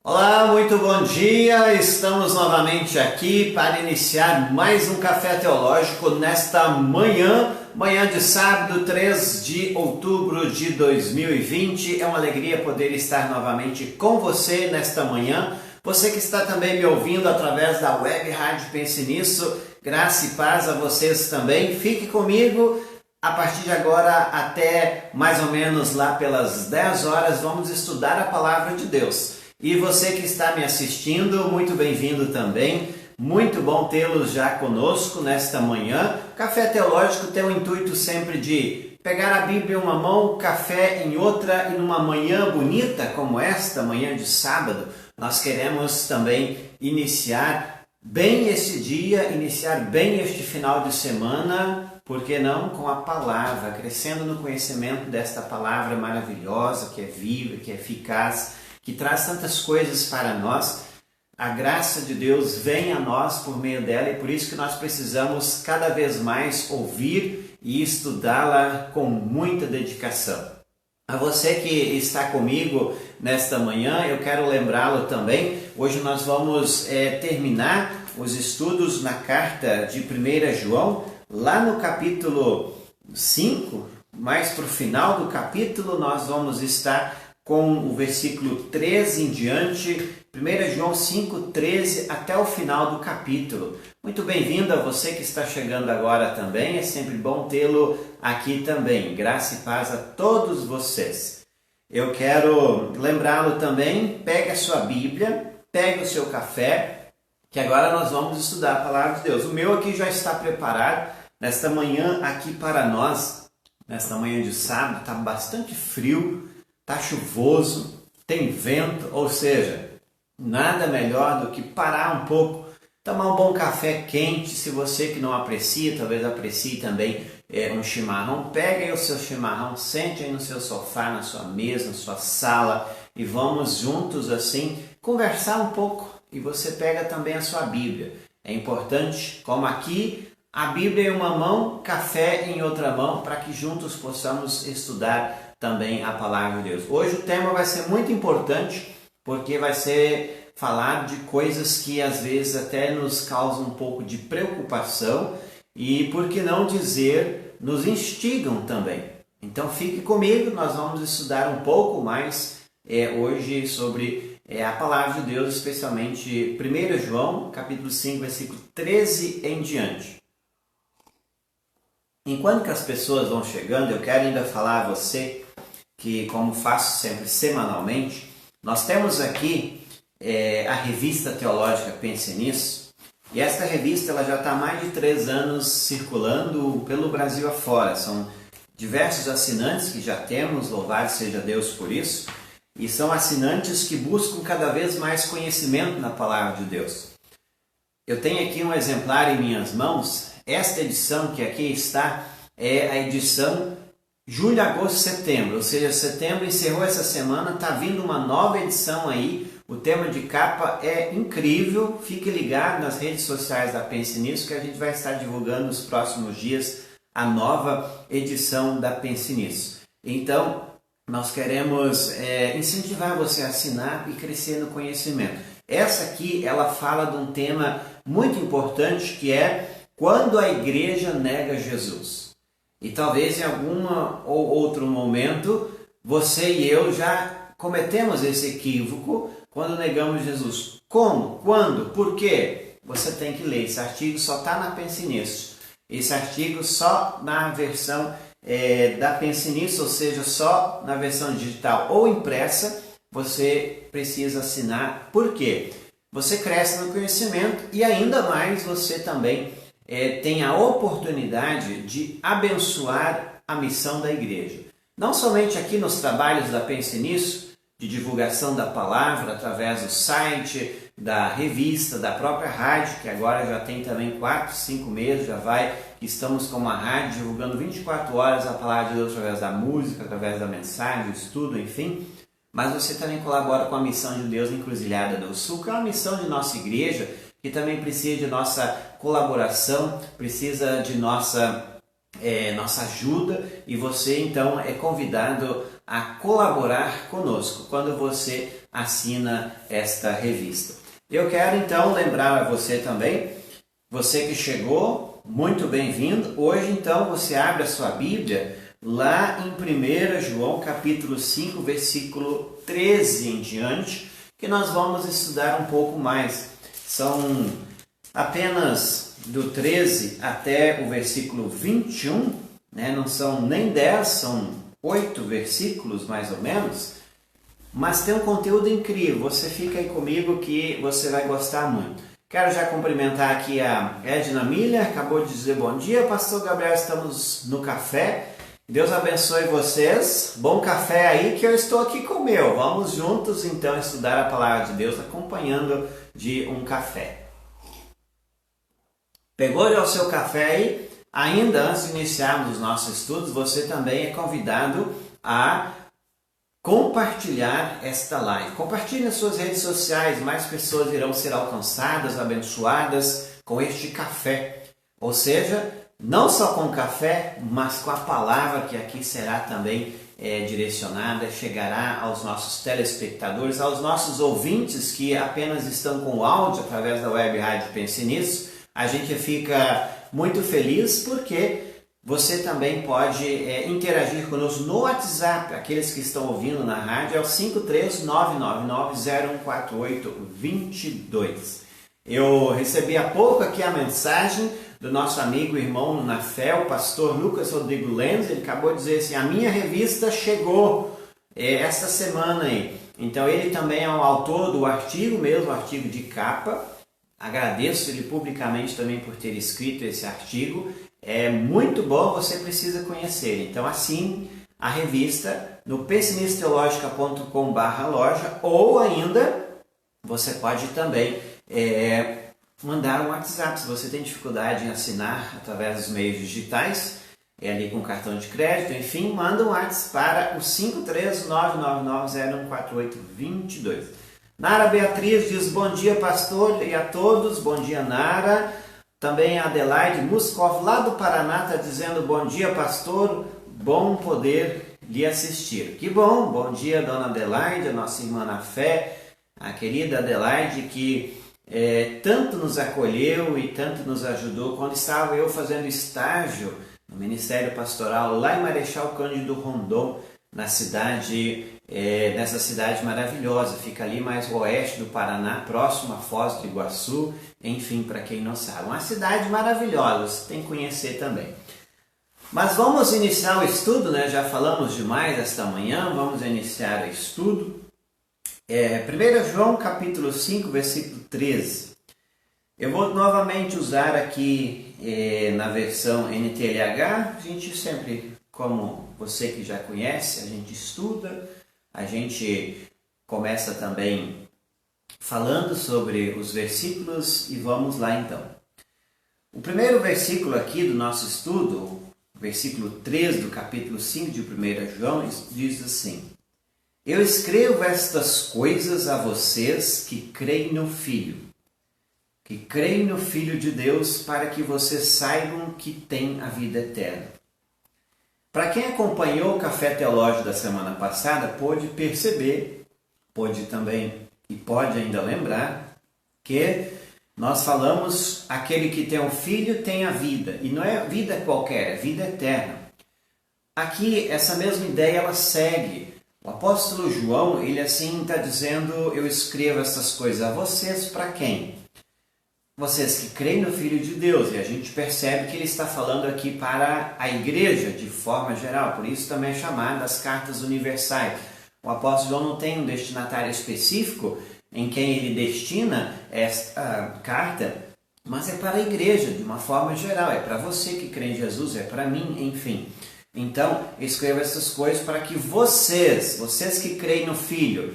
Olá, muito bom dia! Estamos novamente aqui para iniciar mais um Café Teológico nesta manhã de sábado, 3 de outubro de 2020. É uma alegria poder estar novamente com você nesta manhã. Você que está também me ouvindo através da Web Rádio Pense Nisso, graça e paz a vocês também. Fique comigo. A partir de agora até mais ou menos lá pelas 10 horas vamos estudar a Palavra de Deus. E você que está me assistindo, muito bem-vindo também. Muito bom tê-los já conosco nesta manhã. Café Teológico tem o intuito sempre de pegar a Bíblia em uma mão, café em outra, e numa manhã bonita como esta, manhã de sábado, nós queremos também iniciar bem este dia, iniciar bem este final de semana, por que não com a palavra, crescendo no conhecimento desta palavra maravilhosa, que é viva, que é eficaz, que traz tantas coisas para nós. A graça de Deus vem a nós por meio dela e por isso que nós precisamos cada vez mais ouvir e estudá-la com muita dedicação. A você que está comigo nesta manhã, eu quero lembrá-lo também, hoje nós vamos terminar os estudos na carta de 1 João, lá no capítulo 5, mais para o final do capítulo nós vamos estar com o versículo 13 em diante, 1 João 5,13 até o final do capítulo. Muito bem-vindo a você que está chegando agora também, é sempre bom tê-lo aqui também. Graça e paz a todos vocês. Eu quero lembrá-lo também, pegue a sua Bíblia, pegue o seu café, que agora nós vamos estudar a Palavra de Deus. O meu aqui já está preparado, nesta manhã aqui para nós, nesta manhã de sábado, está bastante frio, está chuvoso, tem vento, ou seja, nada melhor do que parar um pouco, tomar um bom café quente. Se você que não aprecia, talvez aprecie também um chimarrão, pega aí o seu chimarrão, sente aí no seu sofá, na sua mesa, na sua sala e vamos juntos assim conversar um pouco. E você pega também a sua Bíblia. É importante, como aqui, a Bíblia em uma mão, café em outra mão, para que juntos possamos estudar também a Palavra de Deus. Hoje o tema vai ser muito importante, porque vai ser falar de coisas que às vezes até nos causam um pouco de preocupação e, por que não dizer, nos instigam também. Então fique comigo, nós vamos estudar um pouco mais hoje sobre a Palavra de Deus, especialmente 1 João, capítulo 5, versículo 13 em diante. Enquanto que as pessoas vão chegando, eu quero ainda falar a você que, como faço sempre semanalmente, nós temos aqui a revista teológica Pense Nisso, e esta revista ela já está há mais de 3 anos circulando pelo Brasil afora. São diversos assinantes que já temos, louvado seja Deus por isso, e são assinantes que buscam cada vez mais conhecimento na Palavra de Deus. Eu tenho aqui um exemplar em minhas mãos. Esta edição que aqui está é a edição julho, agosto, setembro, ou seja, setembro encerrou essa semana, está vindo uma nova edição aí, o tema de capa é incrível, fique ligado nas redes sociais da Pense Nisso que a gente vai estar divulgando nos próximos dias a nova edição da Pense Nisso. Então, nós queremos incentivar você a assinar e crescer no conhecimento. Essa aqui, ela fala de um tema muito importante que é quando a igreja nega Jesus. E talvez em algum ou outro momento você e eu já cometemos esse equívoco quando negamos Jesus. Como? Quando? Por quê? Você tem que ler. Esse artigo só está na Pense Nisso. Esse artigo só na versão da Pense Nisso, ou seja, só na versão digital ou impressa, você precisa assinar. Por quê? Você cresce no conhecimento e ainda mais você também tem a oportunidade de abençoar a missão da igreja. Não somente aqui nos trabalhos da Pense Nisso, de divulgação da palavra através do site, da revista, da própria rádio, que agora já tem também 4, 5 meses, estamos com uma rádio divulgando 24 horas a palavra de Deus através da música, através da mensagem, do estudo, enfim. Mas você também colabora com a missão de Deus na Encruzilhada do Sul, que é uma missão de nossa igreja, que também precisa de nossa colaboração, precisa de nossa ajuda, e você então é convidado a colaborar conosco quando você assina esta revista. Eu quero então lembrar a você também, você que chegou, muito bem-vindo. Hoje então você abre a sua Bíblia lá em 1 João capítulo 5, versículo 13 em diante, que nós vamos estudar um pouco mais. São apenas do 13 até o versículo 21, né? Não são nem 10, são 8 versículos mais ou menos, mas tem um conteúdo incrível. Você fica aí comigo que você vai gostar muito. Quero já cumprimentar aqui a Edna Miller, acabou de dizer bom dia, Pastor Gabriel, estamos no café. Deus abençoe vocês, bom café aí que eu estou aqui com o meu. Vamos juntos então estudar a palavra de Deus acompanhando de um café. Pegou já o seu café aí? Ainda antes de iniciarmos os nossos estudos, você também é convidado a compartilhar esta live. Compartilhe nas suas redes sociais, mais pessoas irão ser alcançadas, abençoadas com este café. Ou seja, não só com o café, mas com a palavra que aqui será também direcionada, chegará aos nossos telespectadores, aos nossos ouvintes que apenas estão com o áudio através da web rádio Pense Nisso. A gente fica muito feliz porque você também pode interagir conosco no WhatsApp. Aqueles que estão ouvindo na rádio é o 53999014822. Eu recebi há pouco aqui a mensagem do nosso amigo e irmão na fé, o pastor Lucas Rodrigo Lenz. Ele acabou de dizer assim: a minha revista chegou esta semana aí. Então ele também é o autor do artigo mesmo, o artigo de capa. Agradeço ele publicamente também por ter escrito esse artigo. É muito bom, você precisa conhecer. Então assine a revista no pensionisteologica.com/loja, ou ainda você pode também mandar um WhatsApp. Se você tem dificuldade em assinar através dos meios digitais, ali com cartão de crédito, enfim, manda um WhatsApp para o 53999014822. Nara Beatriz diz bom dia, pastor, e a todos. Bom dia, Nara. Também a Adelaide Muskov, lá do Paraná, está dizendo bom dia, pastor, bom poder lhe assistir. Que bom, bom dia, dona Adelaide, a nossa irmã na fé, a querida Adelaide, que tanto nos acolheu e tanto nos ajudou quando estava eu fazendo estágio no Ministério Pastoral lá em Marechal Cândido Rondon, nessa cidade maravilhosa, fica ali mais oeste do Paraná, próximo a Foz do Iguaçu, enfim, para quem não sabe, uma cidade maravilhosa, você tem que conhecer também. Mas vamos iniciar o estudo, né? Já falamos demais esta manhã, vamos iniciar o estudo. 1 João capítulo 5, versículo 13. Eu vou novamente usar aqui na versão NTLH, a gente sempre, como você que já conhece, a gente estuda, a gente começa também falando sobre os versículos e vamos lá então. O primeiro versículo aqui do nosso estudo, versículo 3 do capítulo 5 de 1 João, diz assim: eu escrevo estas coisas a vocês que creem no Filho, de Deus, para que vocês saibam que têm a vida eterna. Para quem acompanhou o Café Teológico da semana passada, pôde perceber, pôde também e pode ainda lembrar, que nós falamos aquele que tem um filho tem a vida, e não é vida qualquer, é vida eterna. Aqui, essa mesma ideia, ela segue. O apóstolo João, ele assim está dizendo, eu escrevo essas coisas a vocês, para quem? Vocês que creem no Filho de Deus, e a gente percebe que ele está falando aqui para a igreja de forma geral, por isso também é chamado das cartas universais. O apóstolo João não tem um destinatário específico em quem ele destina esta carta, mas é para a igreja de uma forma geral, é para você que crê em Jesus, é para mim, enfim. Então, eu escrevo essas coisas para que vocês que creem no Filho,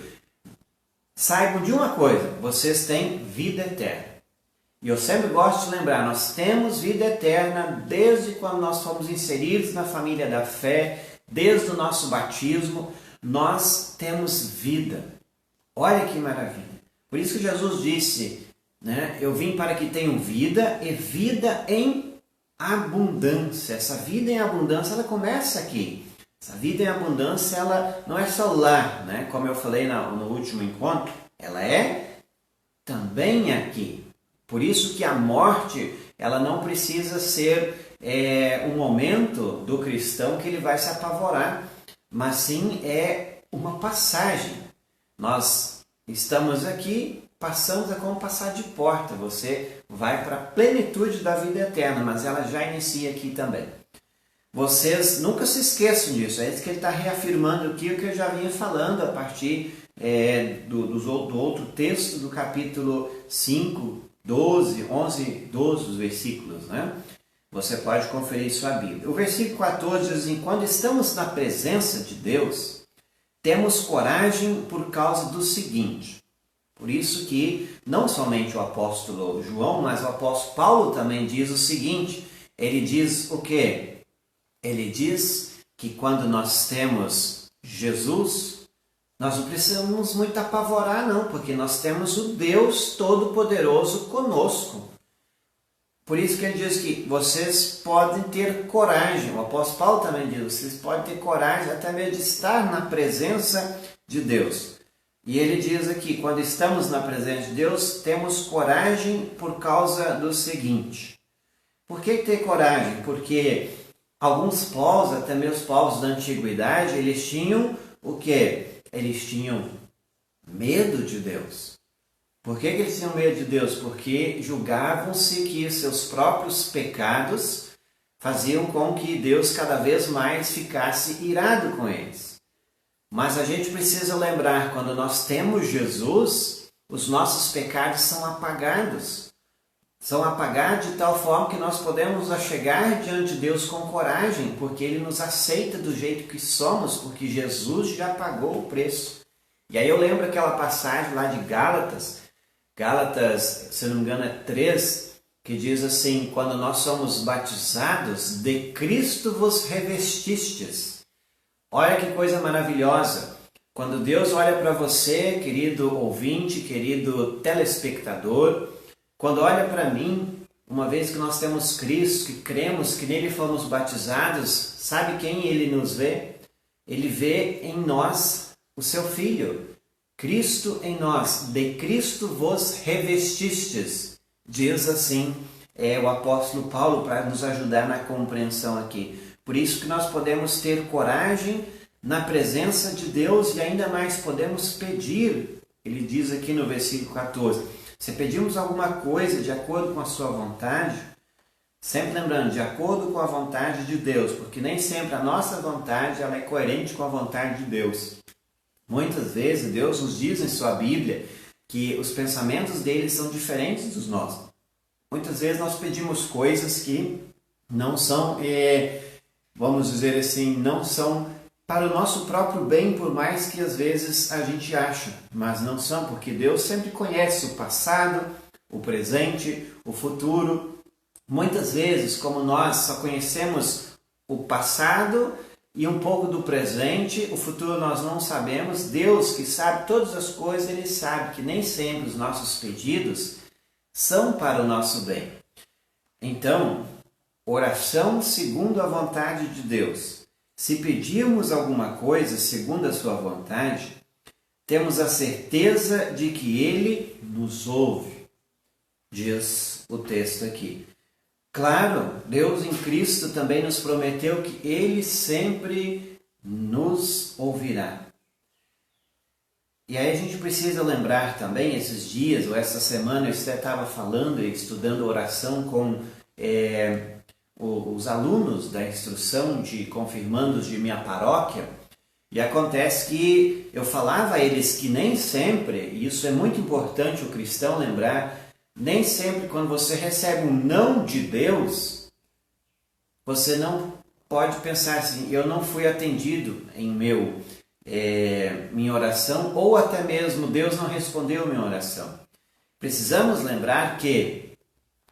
saibam de uma coisa, vocês têm vida eterna. E eu sempre gosto de lembrar, nós temos vida eterna desde quando nós fomos inseridos na família da fé, desde o nosso batismo, nós temos vida. Olha que maravilha. Por isso que Jesus disse, né, eu vim para que tenham vida e vida em abundância. Essa vida em abundância, ela começa aqui. Essa vida em abundância, ela não é só lá, né? Como eu falei no último encontro, ela é também aqui. Por isso que a morte, ela não precisa ser um momento do cristão que ele vai se apavorar, mas sim é uma passagem. Nós estamos aqui, passamos é como passar de porta. Você vai para a plenitude da vida eterna, mas ela já inicia aqui também. Vocês nunca se esqueçam disso. É isso que ele está reafirmando aqui, o que eu já vinha falando a partir do outro texto do capítulo 5, 12, 11, 12 os versículos, né? Você pode conferir sua Bíblia. O versículo 14 diz assim: quando estamos na presença de Deus, temos coragem por causa do seguinte. Por isso que não somente o apóstolo João, mas o apóstolo Paulo também diz o seguinte. Ele diz o quê? Ele diz que quando nós temos Jesus, nós não precisamos muito apavorar não, porque nós temos o Deus Todo-Poderoso conosco. Por isso que ele diz que vocês podem ter coragem, o apóstolo Paulo também diz, vocês podem ter coragem até mesmo de estar na presença de Deus. E ele diz aqui, quando estamos na presença de Deus, temos coragem por causa do seguinte. Por que ter coragem? Porque alguns povos, até mesmo os povos da antiguidade, eles tinham o quê? Eles tinham medo de Deus. Por que eles tinham medo de Deus? Porque julgavam-se que seus próprios pecados faziam com que Deus cada vez mais ficasse irado com eles. Mas a gente precisa lembrar, quando nós temos Jesus, os nossos pecados são apagados. São apagados de tal forma que nós podemos chegar diante de Deus com coragem, porque Ele nos aceita do jeito que somos, porque Jesus já pagou o preço. E aí eu lembro aquela passagem lá de Gálatas, se não me engano é 3, que diz assim, quando nós somos batizados, de Cristo vos revestistes. Olha que coisa maravilhosa. Quando Deus olha para você, querido ouvinte, querido telespectador, quando olha para mim, uma vez que nós temos Cristo, que cremos que nele fomos batizados, sabe quem ele nos vê? Ele vê em nós o seu Filho. Cristo em nós, de Cristo vos revestistes, diz assim o apóstolo Paulo para nos ajudar na compreensão aqui. Por isso que nós podemos ter coragem na presença de Deus e ainda mais podemos pedir. Ele diz aqui no versículo 14, se pedimos alguma coisa de acordo com a sua vontade, sempre lembrando, de acordo com a vontade de Deus, porque nem sempre a nossa vontade ela é coerente com a vontade de Deus. Muitas vezes Deus nos diz em sua Bíblia que os pensamentos dele são diferentes dos nossos. Muitas vezes nós pedimos coisas que não são, vamos dizer assim, não são para o nosso próprio bem, por mais que às vezes a gente ache, mas não são, porque Deus sempre conhece o passado, o presente, o futuro. Muitas vezes, como nós só conhecemos o passado e um pouco do presente, o futuro nós não sabemos. Deus, que sabe todas as coisas, Ele sabe que nem sempre os nossos pedidos são para o nosso bem. Então, oração segundo a vontade de Deus. Se pedirmos alguma coisa segundo a sua vontade, temos a certeza de que Ele nos ouve, diz o texto aqui. Claro, Deus em Cristo também nos prometeu que Ele sempre nos ouvirá. E aí a gente precisa lembrar também, esses dias, ou essa semana, eu estava falando e estudando oração com os alunos da instrução de confirmandos de minha paróquia, e acontece que eu falava a eles que nem sempre, e isso é muito importante o cristão lembrar, nem sempre quando você recebe um não de Deus, você não pode pensar assim, eu não fui atendido em minha oração, ou até mesmo Deus não respondeu minha oração. Precisamos lembrar que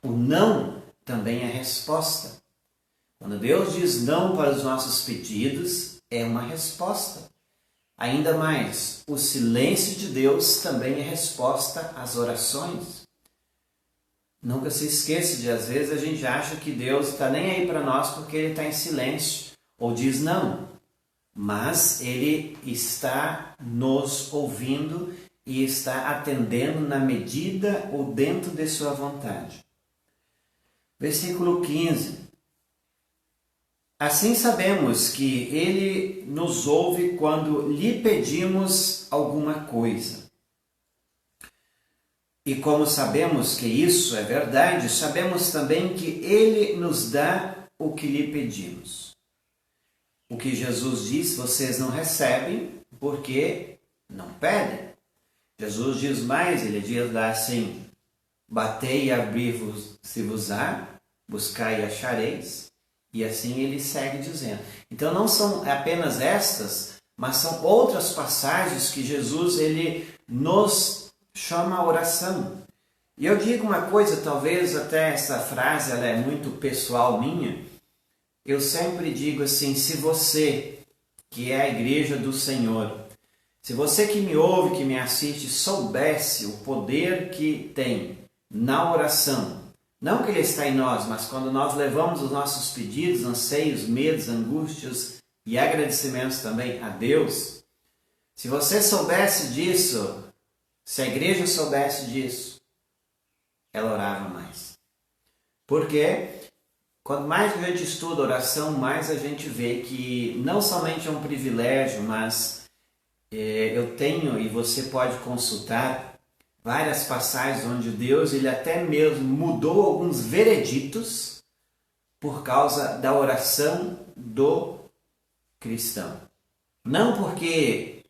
o não também é resposta. Quando Deus diz não para os nossos pedidos, é uma resposta. Ainda mais, o silêncio de Deus também é resposta às orações. Nunca se esqueça de, às vezes, a gente acha que Deus está nem aí para nós porque Ele está em silêncio, ou diz não. mas Ele está nos ouvindo e está atendendo na medida ou dentro de sua vontade. Versículo 15. Assim sabemos que Ele nos ouve quando lhe pedimos alguma coisa. E como sabemos que isso é verdade, sabemos também que Ele nos dá o que lhe pedimos. O que Jesus diz, vocês não recebem porque não pedem. Jesus diz mais, ele diz lá assim, batei e abri-se-vos-á, buscai e achareis, e assim ele segue dizendo. Então não são apenas estas, mas são outras passagens que Jesus ele nos chama a oração. E eu digo uma coisa, talvez até essa frase ela é muito pessoal minha, eu sempre digo assim, se você, que é a igreja do Senhor, se você que me ouve, que me assiste, soubesse o poder que tem na oração, não que ele está em nós, mas quando nós levamos os nossos pedidos, anseios, medos, angústias e agradecimentos também a Deus, se você soubesse disso, se a igreja soubesse disso, ela orava mais. Por quê? Quanto mais a gente estuda oração, mais a gente vê que não somente é um privilégio, mas eu tenho, e você pode consultar, várias passagens onde Deus ele até mesmo mudou alguns vereditos por causa da oração do cristão. Não porque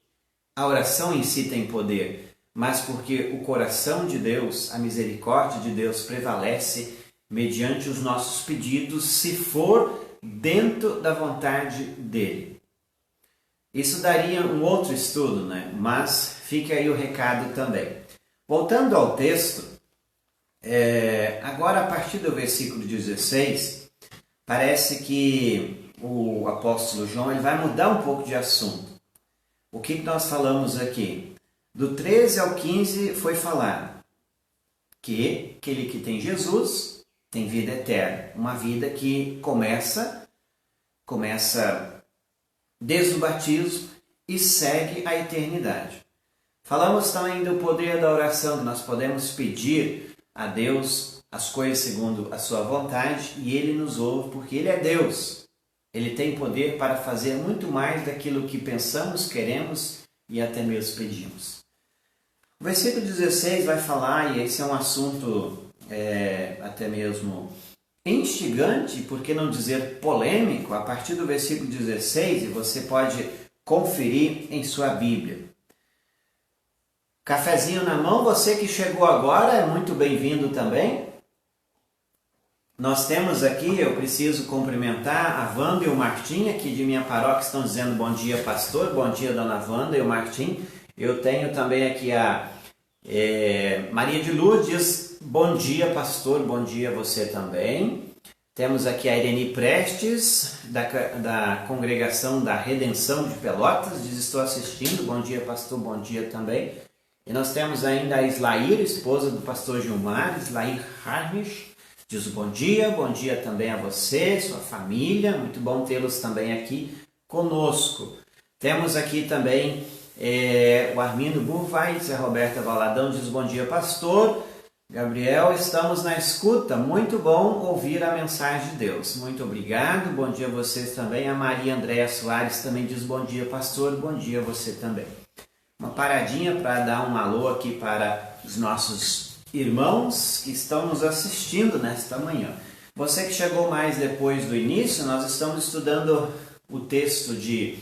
a oração em si tem poder, mas porque o coração de Deus, a misericórdia de Deus prevalece mediante os nossos pedidos, se for dentro da vontade dele. Isso daria um outro estudo, né? Mas fica aí o recado também. Voltando ao texto, agora a partir do versículo 16, parece que o apóstolo João ele vai mudar um pouco de assunto. O que nós falamos aqui? Do 13 ao 15 foi falado que aquele que tem Jesus tem vida eterna. Uma vida que começa desde o batismo e segue a eternidade. Falamos também do poder da oração, que nós podemos pedir a Deus as coisas segundo a sua vontade e Ele nos ouve porque Ele é Deus. Ele tem poder para fazer muito mais daquilo que pensamos, queremos e até mesmo pedimos. O versículo 16 vai falar, e esse é um assunto até mesmo instigante, por que não dizer polêmico, a partir do versículo 16, e você pode conferir em sua Bíblia. Cafezinho na mão, você que chegou agora é muito bem-vindo também. Nós temos aqui, eu preciso cumprimentar a Wanda e o Martim, aqui de minha paróquia, estão dizendo bom dia pastor, bom dia dona Wanda e o Martim. Eu tenho também aqui a Maria de Lourdes, bom dia pastor, bom dia a você também. Temos aqui a Irene Prestes, da Congregação da Redenção de Pelotas, diz estou assistindo, bom dia pastor, bom dia também. E nós temos ainda a Islair, esposa do pastor Gilmar, Islair Harnisch, diz bom dia também a você, sua família, muito bom tê-los também aqui conosco. Temos aqui também o Armindo Burvais, a Roberta Valadão diz bom dia pastor. Gabriel, estamos na escuta, muito bom ouvir a mensagem de Deus, muito obrigado, bom dia a vocês também. A Maria Andréa Soares também diz bom dia pastor, bom dia a você também. Uma paradinha para dar um alô aqui para os nossos irmãos que estão nos assistindo nesta manhã. Você que chegou mais depois do início, nós estamos estudando o texto de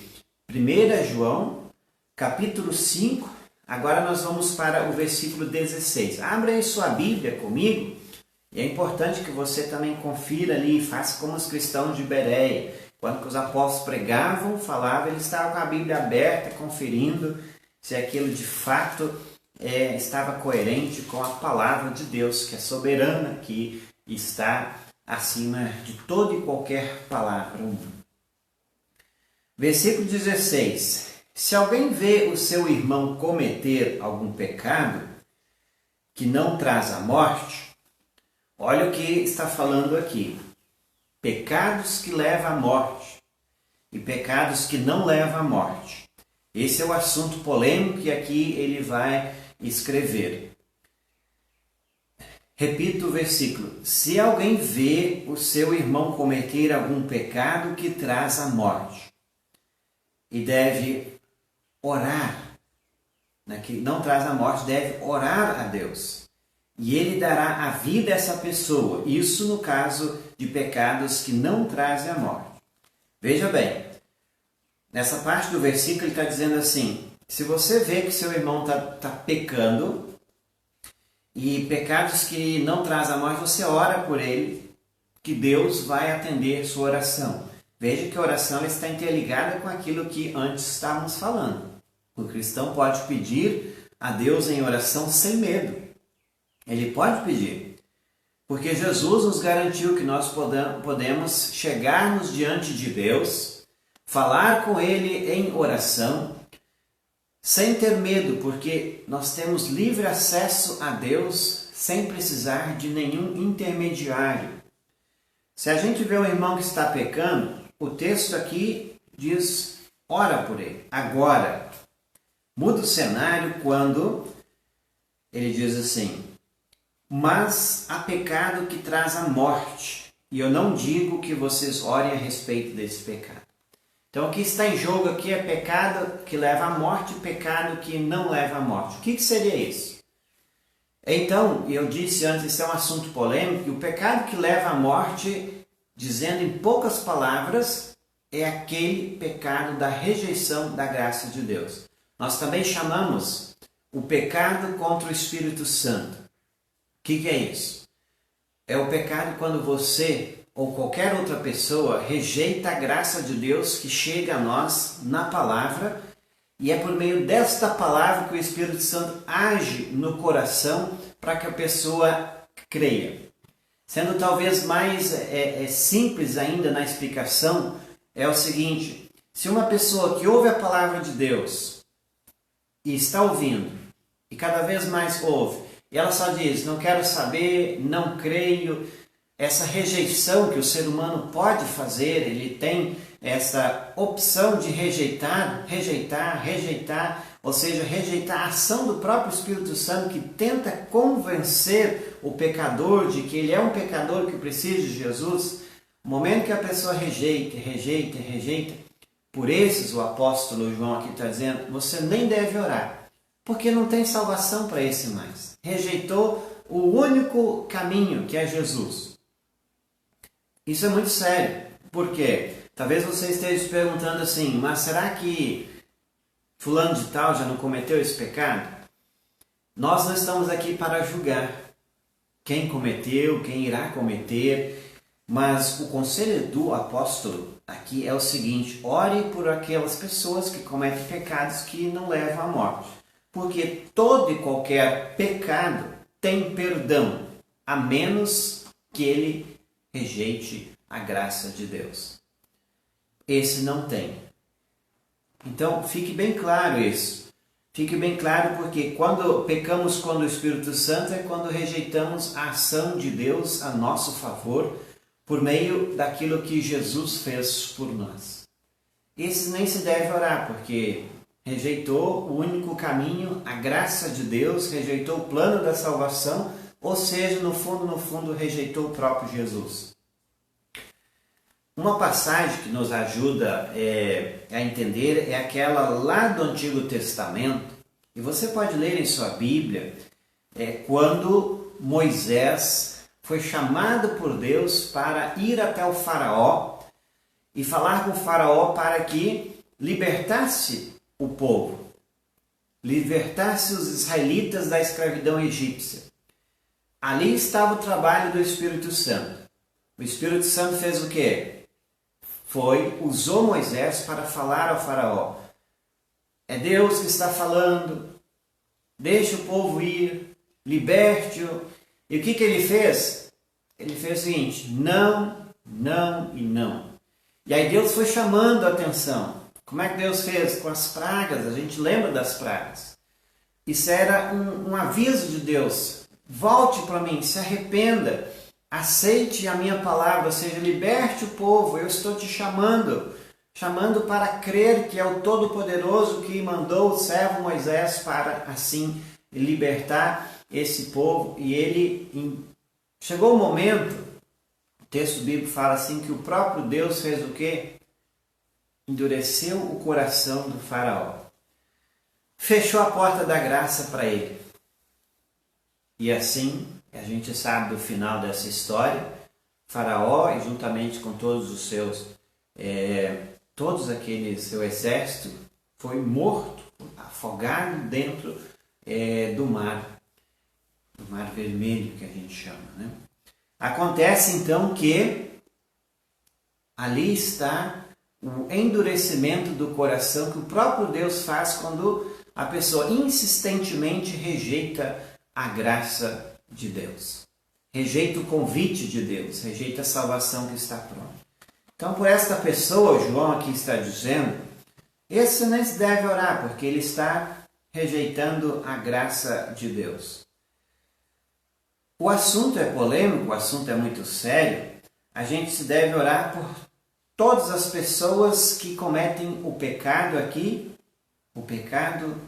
1 João, capítulo 5, agora nós vamos para o versículo 16. Abra aí sua Bíblia comigo, e é importante que você também confira ali, faça como os cristãos de Bereia. Quando os apóstolos pregavam, falavam, eles estavam com a Bíblia aberta, conferindo se aquilo de fato estava coerente com a palavra de Deus, que é soberana, que está acima de toda e qualquer palavra humana. Versículo 16. Se alguém vê o seu irmão cometer algum pecado que não traz a morte, olha o que está falando aqui. Pecados que levam à morte. e pecados que não levam à morte. Esse é o assunto polêmico que aqui ele vai escrever. Repito o versículo. Se alguém vê o seu irmão cometer algum pecado que traz a morte, e deve orar, que não traz a morte, deve orar a Deus. E Ele dará a vida a essa pessoa. Isso no caso de pecados que não trazem a morte. Veja bem, nessa parte do versículo ele está dizendo assim, se você vê que seu irmão está pecando, e pecados que não trazem a morte, você ora por ele, que Deus vai atender sua oração. Veja que a oração está interligada com aquilo que antes estávamos falando. O cristão pode pedir a Deus em oração sem medo. Ele pode pedir. Porque Jesus nos garantiu que nós podemos chegarmos diante de Deus, falar com Ele em oração, sem ter medo, porque nós temos livre acesso a Deus sem precisar de nenhum intermediário. Se a gente vê um irmão que está pecando, o texto aqui diz, ora por ele. Agora, muda o cenário quando ele diz assim, mas há pecado que traz a morte, e eu não digo que vocês orem a respeito desse pecado. Então o que está em jogo aqui é pecado que leva à morte e pecado que não leva à morte. O que seria isso? Então, eu disse antes, isso é um assunto polêmico, e o pecado que leva à morte, dizendo em poucas palavras, é aquele pecado da rejeição da graça de Deus. Nós também chamamos o pecado contra o Espírito Santo. O que é isso? É o pecado quando você ou qualquer outra pessoa rejeita a graça de Deus que chega a nós na palavra, e é por meio desta palavra que o Espírito Santo age no coração para que a pessoa creia. Sendo talvez mais simples ainda na explicação, é o seguinte, se uma pessoa que ouve a palavra de Deus e está ouvindo, e cada vez mais ouve, e ela só diz, não quero saber, não creio, essa rejeição que o ser humano pode fazer, ele tem essa opção de rejeitar, ou seja, rejeitar a ação do próprio Espírito Santo que tenta convencer o pecador de que ele é um pecador que precisa de Jesus. No momento que a pessoa rejeita, por esses o apóstolo João aqui está dizendo, você nem deve orar, porque não tem salvação para esse mais. Rejeitou o único caminho que é Jesus. Isso é muito sério, porque talvez você esteja se perguntando assim, mas será que fulano de tal já não cometeu esse pecado? Nós não estamos aqui para julgar quem cometeu, quem irá cometer, mas o conselho do apóstolo aqui é o seguinte, ore por aquelas pessoas que cometem pecados que não levam à morte, porque todo e qualquer pecado tem perdão, a menos que ele rejeite a graça de Deus. Esse não tem. Então, fique bem claro isso. Fique bem claro porque quando pecamos contra o Espírito Santo é quando rejeitamos a ação de Deus a nosso favor por meio daquilo que Jesus fez por nós. Esse nem se deve orar porque rejeitou o único caminho, a graça de Deus, rejeitou o plano da salvação, ou seja, no fundo, rejeitou o próprio Jesus. Uma passagem que nos ajuda a entender é aquela lá do Antigo Testamento, e você pode ler em sua Bíblia, quando Moisés foi chamado por Deus para ir até o faraó e falar com o faraó para que libertasse o povo, libertasse os israelitas da escravidão egípcia. Ali estava o trabalho do Espírito Santo. O Espírito Santo fez o quê? Usou Moisés para falar ao faraó. É Deus que está falando, deixe o povo ir, liberte-o. E o que ele fez? Ele fez o seguinte, não, não e não. E aí Deus foi chamando a atenção. Como é que Deus fez? Com as pragas, a gente lembra das pragas. Isso era um aviso de Deus. Volte para mim, se arrependa, aceite a minha palavra, ou seja, liberte o povo, eu estou te chamando. chamando para crer que é o Todo-Poderoso que mandou o servo Moisés para assim libertar esse povo. E chegou o momento, o texto bíblico fala assim, que o próprio Deus fez o quê? Endureceu o coração do faraó. Fechou a porta da graça para ele. E assim, a gente sabe do final dessa história, Faraó, e juntamente com todos os seus, todos aqueles, seu exército, foi morto, afogado dentro do Mar Vermelho, que a gente chama, né? Acontece então que ali está o endurecimento do coração que o próprio Deus faz quando a pessoa insistentemente rejeita a graça de Deus, rejeita o convite de Deus, rejeita a salvação que está pronta. Então, por esta pessoa, João aqui está dizendo, esse nem se deve orar, porque ele está rejeitando a graça de Deus. O assunto é polêmico, o assunto é muito sério. A gente se deve orar por todas as pessoas que cometem o pecado aqui, o pecado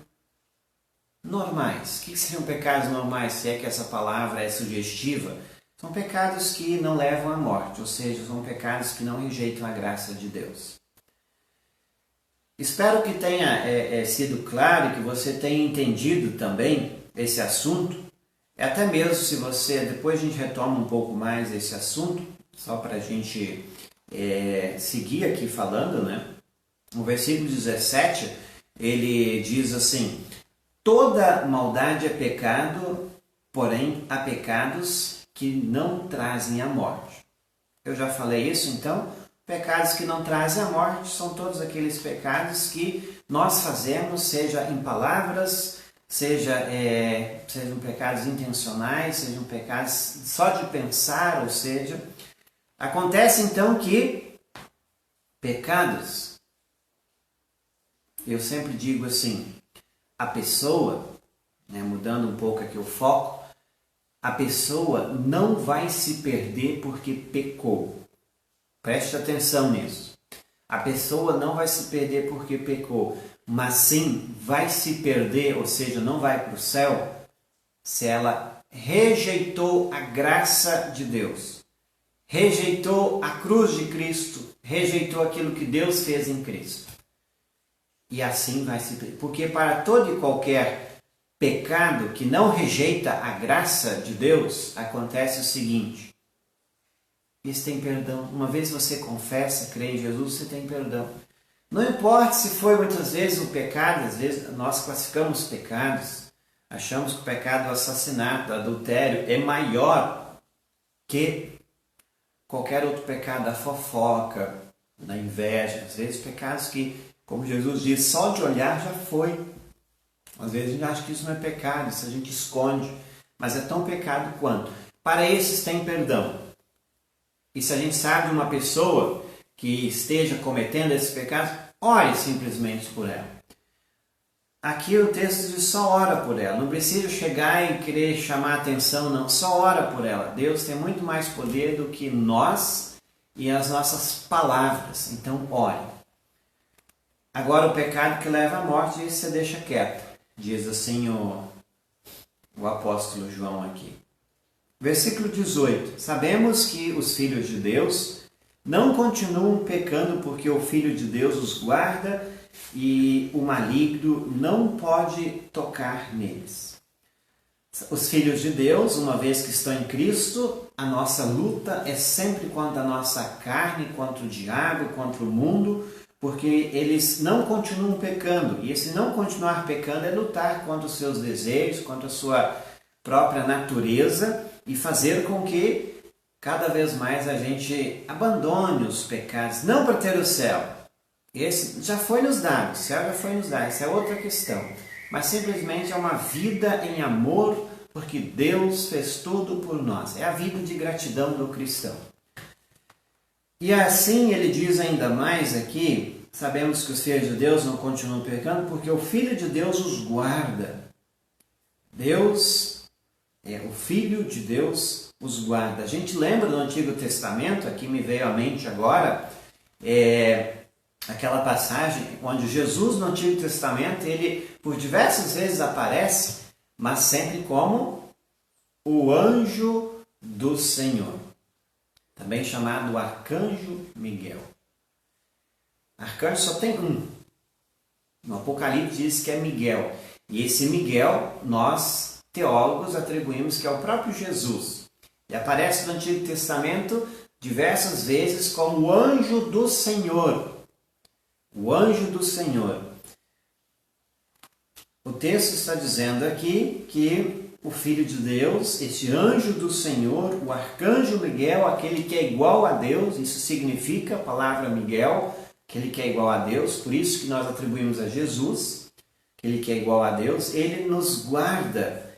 normais. O que seriam pecados normais, se é que essa palavra é sugestiva? São pecados que não levam à morte, ou seja, são pecados que não rejeitam a graça de Deus. Espero que tenha sido claro e que você tenha entendido também esse assunto. Até mesmo se você, depois a gente retoma um pouco mais esse assunto, só para a gente seguir aqui falando, né? No versículo 17, ele diz assim: toda maldade é pecado, porém há pecados que não trazem a morte. Eu já falei isso, então, pecados que não trazem a morte são todos aqueles pecados que nós fazemos, seja em palavras, sejam pecados intencionais, sejam pecados só de pensar, ou seja, acontece então que pecados, eu sempre digo assim, a pessoa, mudando um pouco aqui o foco, a pessoa não vai se perder porque pecou. Preste atenção nisso. A pessoa não vai se perder porque pecou, mas sim vai se perder, ou seja, não vai para o céu, se ela rejeitou a graça de Deus, rejeitou a cruz de Cristo, rejeitou aquilo que Deus fez em Cristo. E assim vai se perder. Porque para todo e qualquer pecado que não rejeita a graça de Deus, acontece o seguinte: eles têm perdão. Uma vez você confessa, crê em Jesus, você tem perdão. Não importa se foi muitas vezes um pecado, às vezes nós classificamos pecados, achamos que o pecado do assassinato, do adultério é maior que qualquer outro pecado, da fofoca, da inveja, às vezes pecados que, como Jesus diz, só de olhar já foi. Às vezes a gente acha que isso não é pecado, isso a gente esconde, mas é tão pecado quanto. Para esses tem perdão. E se a gente sabe de uma pessoa que esteja cometendo esses pecados, ore simplesmente por ela. Aqui o texto diz só ora por ela. Não precisa chegar e querer chamar a atenção, não. Só ora por ela. Deus tem muito mais poder do que nós e as nossas palavras. Então ore. Agora o pecado que leva à morte, isso você deixa quieto. Diz assim o apóstolo João aqui. Versículo 18. Sabemos que os filhos de Deus não continuam pecando porque o Filho de Deus os guarda e o maligno não pode tocar neles. Os filhos de Deus, uma vez que estão em Cristo, a nossa luta é sempre contra a nossa carne, contra o diabo, contra o mundo, porque eles não continuam pecando. E esse não continuar pecando é lutar contra os seus desejos, contra a sua própria natureza e fazer com que cada vez mais a gente abandone os pecados, não para ter o céu. Esse já foi nos dado, o céu já foi nos dado, essa é outra questão. Mas simplesmente é uma vida em amor, porque Deus fez tudo por nós. É a vida de gratidão do cristão. E assim ele diz ainda mais aqui, sabemos que os filhos de Deus não continuam pecando, porque o Filho de Deus os guarda. Deus, o Filho de Deus os guarda. A gente lembra do Antigo Testamento, aqui me veio à mente agora, aquela passagem onde Jesus no Antigo Testamento, ele por diversas vezes aparece, mas sempre como o anjo do Senhor, também chamado Arcanjo Miguel. Arcanjo só tem um. No Apocalipse diz que é Miguel. E esse Miguel, nós, teólogos, atribuímos que é o próprio Jesus. E aparece no Antigo Testamento diversas vezes como o anjo do Senhor. O anjo do Senhor. O texto está dizendo aqui que o Filho de Deus, esse anjo do Senhor, o arcanjo Miguel, aquele que é igual a Deus, isso significa a palavra Miguel, aquele que é igual a Deus, por isso que nós atribuímos a Jesus, aquele que é igual a Deus, ele nos guarda.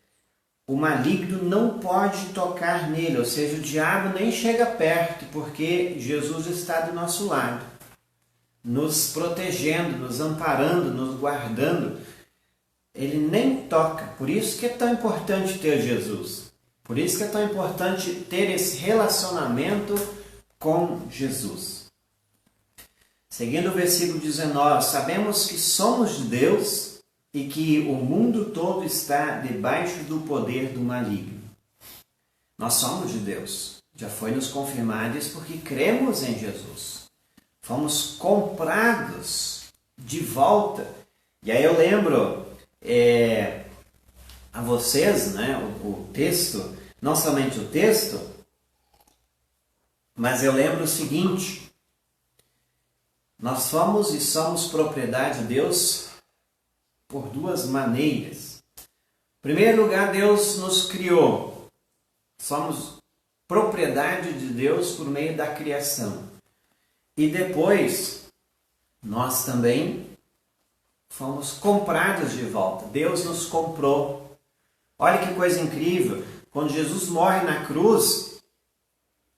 O maligno não pode tocar nele, ou seja, o diabo nem chega perto, porque Jesus está do nosso lado, nos protegendo, nos amparando, nos guardando. Ele nem toca. Por isso que é tão importante ter Jesus. Por isso que é tão importante ter esse relacionamento com Jesus. Seguindo o versículo 19, sabemos que somos de Deus e que o mundo todo está debaixo do poder do maligno. Nós somos de Deus. Já foi nos confirmado isso porque cremos em Jesus. Fomos comprados de volta. E aí eu lembro a vocês, né, o texto, não somente o texto, mas eu lembro o seguinte: nós fomos e somos propriedade de Deus por duas maneiras. Em primeiro lugar, Deus nos criou. Somos propriedade de Deus por meio da criação. E depois, nós também fomos comprados de volta. Deus nos comprou. Olha que coisa incrível. Quando Jesus morre na cruz,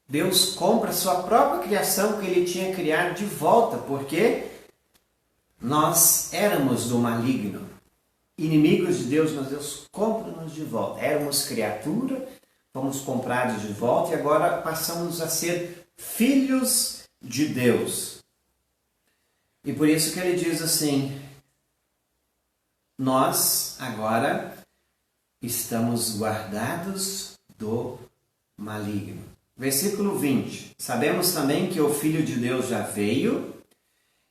Deus compra a sua própria criação que ele tinha criado de volta, porque nós éramos do maligno, inimigos de Deus, mas Deus compra-nos de volta. Éramos criatura, fomos comprados de volta e agora passamos a ser filhos de Deus. E por isso que ele diz assim: nós agora estamos guardados do maligno. Versículo 20. Sabemos também que o Filho de Deus já veio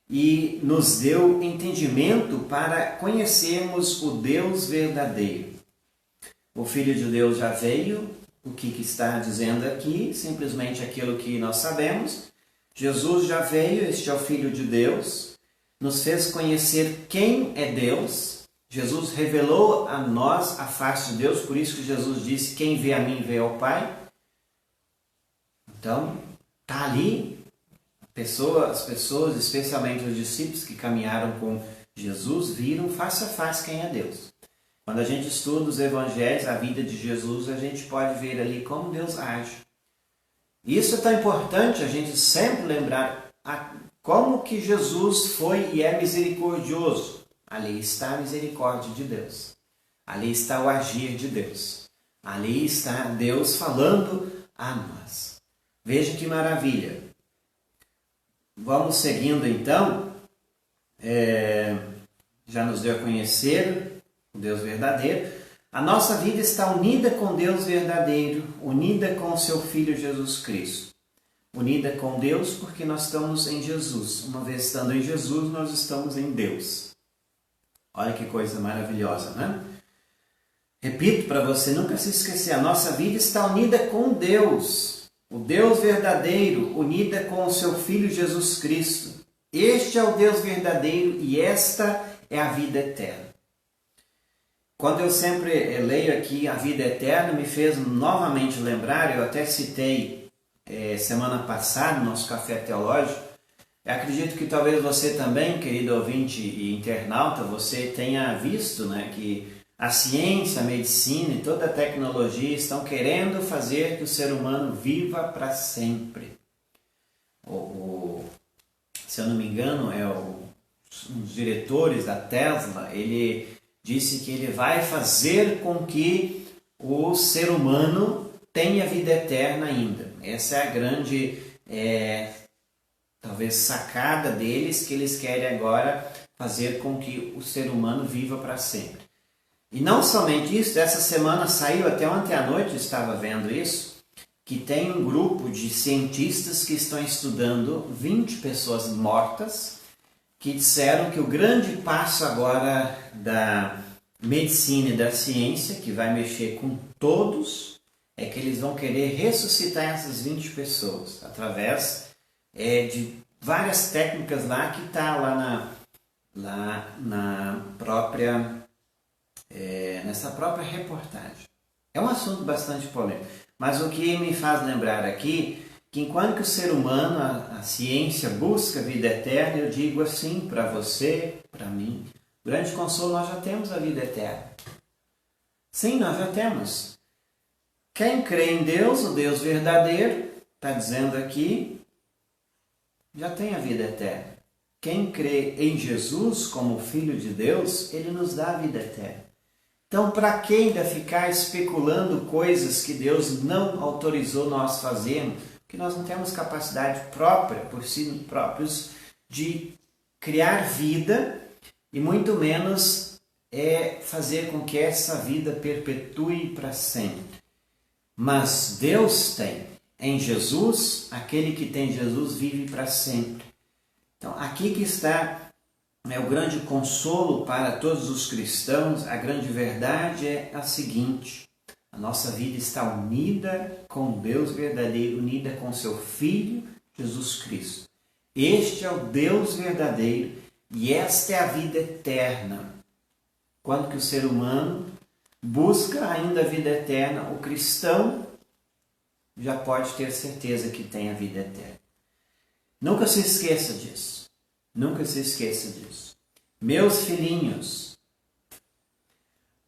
e nos deu entendimento para conhecermos o Deus verdadeiro. O Filho de Deus já veio. O que está dizendo aqui? Simplesmente aquilo que nós sabemos. Jesus já veio, este é o Filho de Deus, nos fez conhecer quem é Deus. Jesus revelou a nós a face de Deus, por isso que Jesus disse: quem vê a mim vê ao Pai. Então, está ali as pessoas, especialmente os discípulos que caminharam com Jesus, viram face a face quem é Deus. Quando a gente estuda os evangelhos, a vida de Jesus, a gente pode ver ali como Deus age. E isso é tão importante a gente sempre lembrar como que Jesus foi e é misericordioso. Ali está a misericórdia de Deus. Ali está o agir de Deus. Ali está Deus falando a nós. Veja que maravilha. Vamos seguindo então. Já nos deu a conhecer o Deus verdadeiro. A nossa vida está unida com Deus verdadeiro, unida com o seu Filho Jesus Cristo. Unida com Deus porque nós estamos em Jesus. Uma vez estando em Jesus, nós estamos em Deus. Olha que coisa maravilhosa, né? Repito para você nunca se esquecer, a nossa vida está unida com Deus, o Deus verdadeiro, unida com o seu Filho Jesus Cristo. Este é o Deus verdadeiro e esta é a vida eterna. Quando eu sempre leio aqui a vida eterna, me fez novamente lembrar, eu até citei semana passada no nosso café teológico. Eu acredito que talvez você também, querido ouvinte e internauta, você tenha visto, né, que a ciência, a medicina e toda a tecnologia estão querendo fazer que o ser humano viva para sempre. Se eu não me engano, um dos diretores da Tesla, ele disse que ele vai fazer com que o ser humano tenha vida eterna ainda. Essa é a grande talvez sacada deles, que eles querem agora fazer com que o ser humano viva para sempre. E não somente isso, essa semana saiu, até ontem à noite eu estava vendo isso, que tem um grupo de cientistas que estão estudando 20 pessoas mortas, que disseram que o grande passo agora da medicina e da ciência, que vai mexer com todos, é que eles vão querer ressuscitar essas 20 pessoas, através de várias técnicas lá que está lá na própria, nessa própria reportagem. É um assunto bastante polêmico, mas o que me faz lembrar aqui, que enquanto que o ser humano, a ciência busca a vida eterna, eu digo assim para você, para mim, grande consolo, nós já temos a vida eterna. Sim, nós já temos. Quem crê em Deus, o Deus verdadeiro, está dizendo aqui, já tem a vida eterna. Quem crê em Jesus como Filho de Deus, Ele nos dá a vida eterna. Então, para que ainda ficar especulando coisas que Deus não autorizou nós fazermos, que nós não temos capacidade própria, por si próprios, de criar vida e muito menos fazer com que essa vida perpetue para sempre. Mas Deus tem. Em Jesus, aquele que tem Jesus vive para sempre. Então, aqui que está o grande consolo para todos os cristãos. A grande verdade é a seguinte: a nossa vida está unida com Deus verdadeiro, unida com seu Filho, Jesus Cristo. Este é o Deus verdadeiro e esta é a vida eterna. Quando que o ser humano busca ainda a vida eterna, o cristão já pode ter certeza que tem a vida eterna. Nunca se esqueça disso. Nunca se esqueça disso. Meus filhinhos,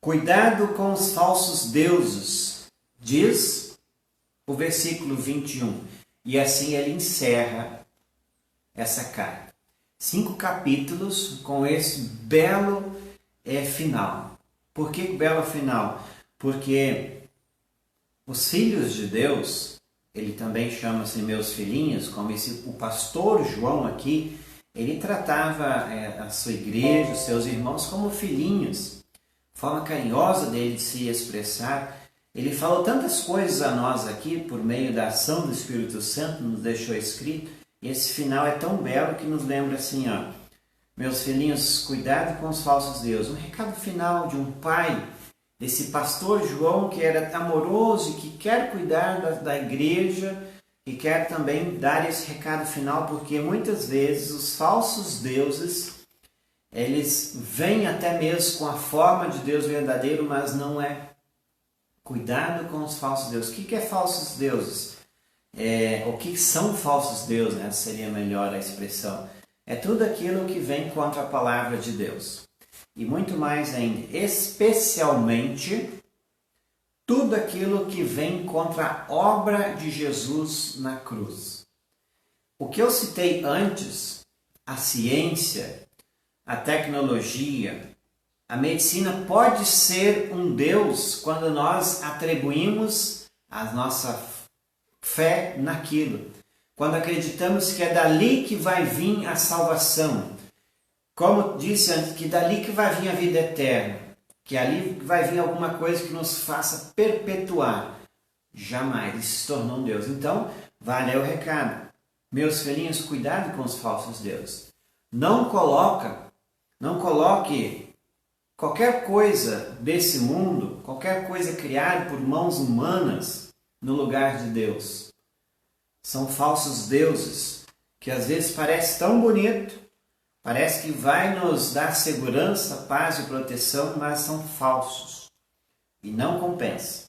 cuidado com os falsos deuses, diz o versículo 21. E assim ele encerra essa carta. 5 capítulos com esse belo final. Por que belo final? Porque os filhos de Deus, ele também chama-se meus filhinhos, como o pastor João aqui, ele tratava a sua igreja, os seus irmãos como filhinhos, forma carinhosa dele se expressar. Ele falou tantas coisas a nós aqui, por meio da ação do Espírito Santo, nos deixou escrito, e esse final é tão belo que nos lembra assim, meus filhinhos, cuidado com os falsos deuses. Um recado final de um pai, desse pastor João, que era amoroso e que quer cuidar da igreja, e quer também dar esse recado final, porque muitas vezes os falsos deuses, eles vêm até mesmo com a forma de Deus verdadeiro, mas não é. Cuidado com os falsos deuses. O que é falsos deuses? O que são falsos deuses, né? Seria melhor a expressão. É tudo aquilo que vem contra a palavra de Deus. E muito mais ainda, especialmente tudo aquilo que vem contra a obra de Jesus na cruz. O que eu citei antes, a ciência, a tecnologia, a medicina pode ser um Deus quando nós atribuímos a nossa fé naquilo. Quando acreditamos que é dali que vai vir a salvação. Como disse antes, que dali que vai vir a vida eterna. Que ali vai vir alguma coisa que nos faça perpetuar. Jamais, ele se tornou um Deus. Então, vale o recado. Meus filhinhos, cuidado com os falsos deuses. Não coloque qualquer coisa desse mundo, qualquer coisa criada por mãos humanas, no lugar de Deus. São falsos deuses, que às vezes parece tão bonito, parece que vai nos dar segurança, paz e proteção, mas são falsos e não compensa.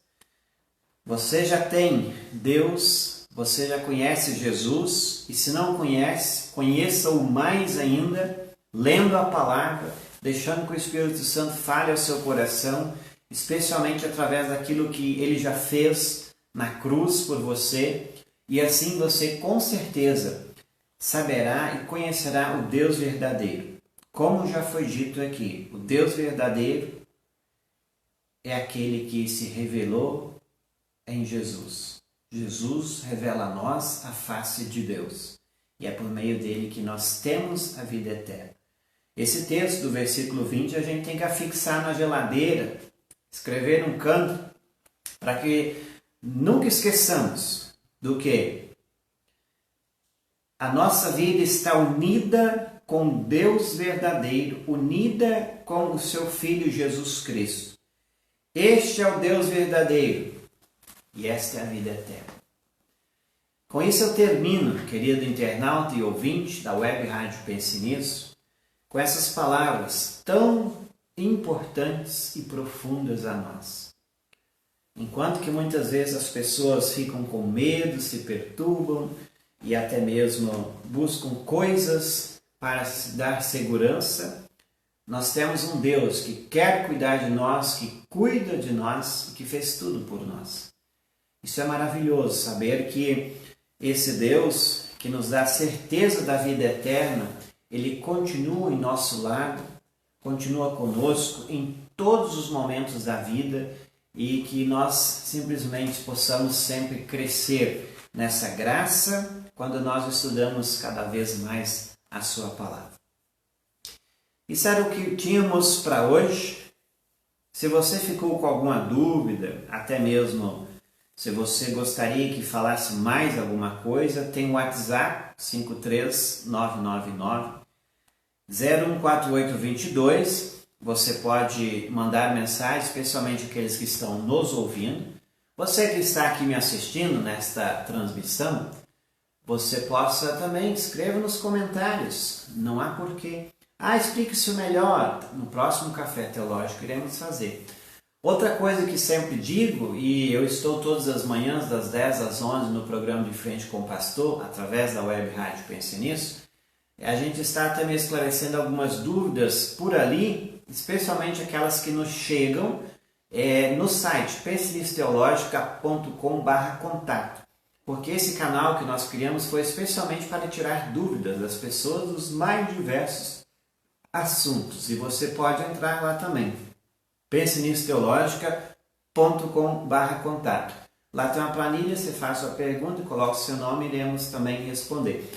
Você já tem Deus, você já conhece Jesus, e se não conhece, conheça-o mais ainda, lendo a palavra, deixando que o Espírito Santo fale ao seu coração, especialmente através daquilo que ele já fez na cruz por você, e assim você com certeza saberá e conhecerá o Deus verdadeiro. Como já foi dito aqui, o Deus verdadeiro é aquele que se revelou em Jesus. Jesus revela a nós a face de Deus. e é por meio dele que nós temos a vida eterna. Esse texto do versículo 20 a gente tem que afixar na geladeira, escrever num canto, para que nunca esqueçamos do que a nossa vida está unida com Deus verdadeiro, unida com o seu Filho Jesus Cristo. Este é o Deus verdadeiro e esta é a vida eterna. Com isso eu termino, querido internauta e ouvinte da Web Rádio Pense Nisso, com essas palavras tão importantes e profundas a nós. Enquanto que muitas vezes as pessoas ficam com medo, se perturbam e até mesmo buscam coisas para se dar segurança, nós temos um Deus que quer cuidar de nós, que cuida de nós e que fez tudo por nós. Isso é maravilhoso, saber que esse Deus que nos dá a certeza da vida eterna, Ele continua em nosso lado, continua conosco em todos os momentos da vida e que nós simplesmente possamos sempre crescer nessa graça quando nós estudamos cada vez mais a Sua Palavra. Isso era o que tínhamos para hoje. Se você ficou com alguma dúvida, até mesmo se você gostaria que falasse mais alguma coisa, tem o WhatsApp 53999 014822. Você pode mandar mensagem, especialmente aqueles que estão nos ouvindo. Você que está aqui me assistindo nesta transmissão, você possa também escreva nos comentários. Não há porquê. Explique-se melhor. No próximo Café Teológico iremos fazer. Outra coisa que sempre digo, e eu estou todas as manhãs das 10 às 11 no programa de Frente com o Pastor, através da Web Rádio Pense Nisso, a gente está também esclarecendo algumas dúvidas por ali, especialmente aquelas que nos chegam no site pensenissteologica.com/contato, porque esse canal que nós criamos foi especialmente para tirar dúvidas das pessoas dos mais diversos assuntos, e você pode entrar lá também, pensenissteologica.com/contato. Lá tem uma planilha, você faz sua pergunta, coloca o seu nome e iremos também responder.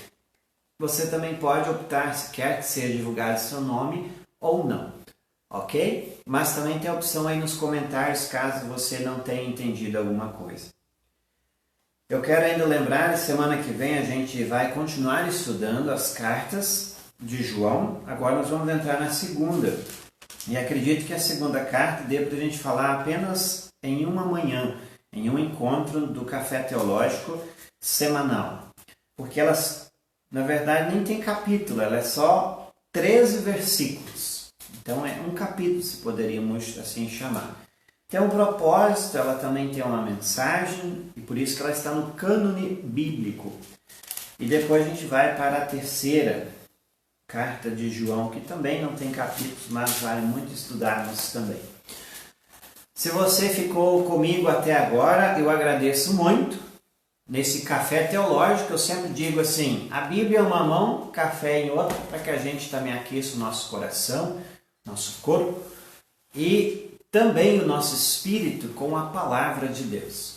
Você também pode optar se quer que seja divulgado seu nome ou não, ok? Mas também tem a opção aí nos comentários caso você não tenha entendido alguma coisa. Eu quero ainda lembrar, semana que vem a gente vai continuar estudando as cartas de João. Agora nós vamos entrar na segunda. E acredito que a segunda carta dê para a gente falar apenas em uma manhã, em um encontro do Café Teológico semanal. Porque elas, na verdade, nem tem capítulo, ela é só 13 versículos. Então é um capítulo, se poderíamos assim chamar. Tem um propósito, ela também tem uma mensagem, e por isso que ela está no cânone bíblico. E depois a gente vai para a terceira carta de João, que também não tem capítulos, mas vale muito estudarmos também. Se você ficou comigo até agora, eu agradeço muito. Nesse Café Teológico, eu sempre digo assim, a Bíblia é uma mão, café em outra, para que a gente também aqueça o nosso coração, nosso corpo, e também o nosso espírito com a Palavra de Deus.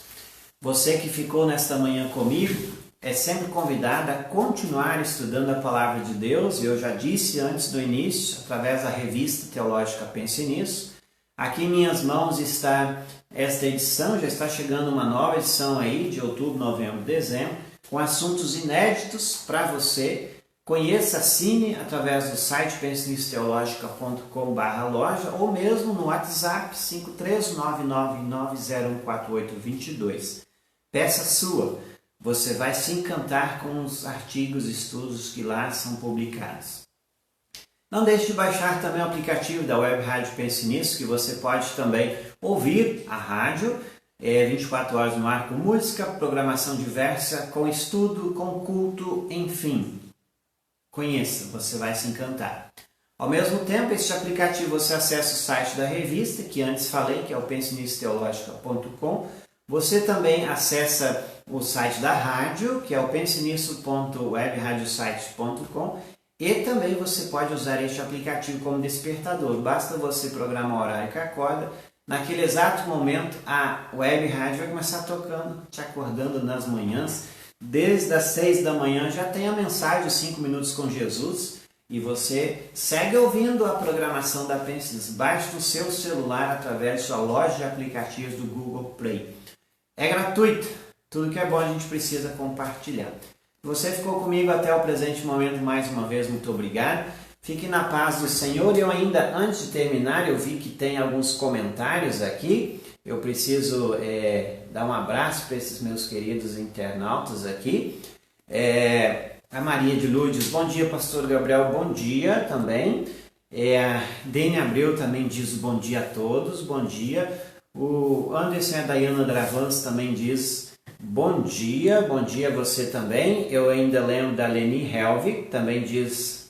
Você que ficou nesta manhã comigo, é sempre convidado a continuar estudando a Palavra de Deus, e eu já disse antes do início, através da revista Teológica Pense Nisso. Aqui em minhas mãos está esta edição, já está chegando uma nova edição aí, de outubro, novembro, dezembro, com assuntos inéditos para você. Conheça, assine através do site pensenissteologica.com/loja ou mesmo no WhatsApp 53999014822. Peça sua. Você vai se encantar com os artigos e estudos que lá são publicados. Não deixe de baixar também o aplicativo da Web Rádio Pense Nisso, que você pode também ouvir a rádio 24 horas no ar, com música, programação diversa, com estudo, com culto, enfim. Conheça, você vai se encantar. Ao mesmo tempo, este aplicativo você acessa o site da revista, que antes falei, que é o pensenissteologica.com. Você também acessa o site da rádio, que é o pensenisso.webradiosites.com, e também você pode usar este aplicativo como despertador. Basta você programar o horário que acorda. Naquele exato momento, a web rádio vai começar tocando, te acordando nas manhãs, desde as 6 da manhã já tem a mensagem 5 minutos com Jesus e você segue ouvindo a programação da Pensis. Baixe no seu celular através da sua loja de aplicativos do Google Play. É gratuito, tudo que é bom a gente precisa compartilhar. Você ficou comigo até o presente momento, mais uma vez, muito obrigado. Fique na paz do Senhor. Eu ainda, antes de terminar, eu vi que tem alguns comentários aqui. Eu preciso dar um abraço para esses meus queridos internautas aqui. A Maria de Lourdes, bom dia, pastor Gabriel, bom dia também. A Dene Abreu também diz bom dia a todos, bom dia. O Anderson e a Dayana Dravans também diz bom dia a você também. Eu ainda lembro da Leni Helvig, também diz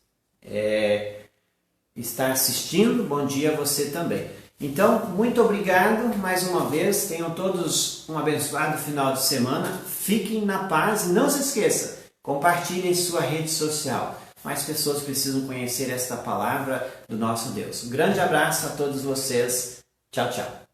está assistindo, bom dia a você também. Então, muito obrigado mais uma vez, tenham todos um abençoado final de semana, fiquem na paz, não se esqueça, compartilhem em sua rede social, mais pessoas precisam conhecer esta palavra do nosso Deus. Um grande abraço a todos vocês, tchau, tchau.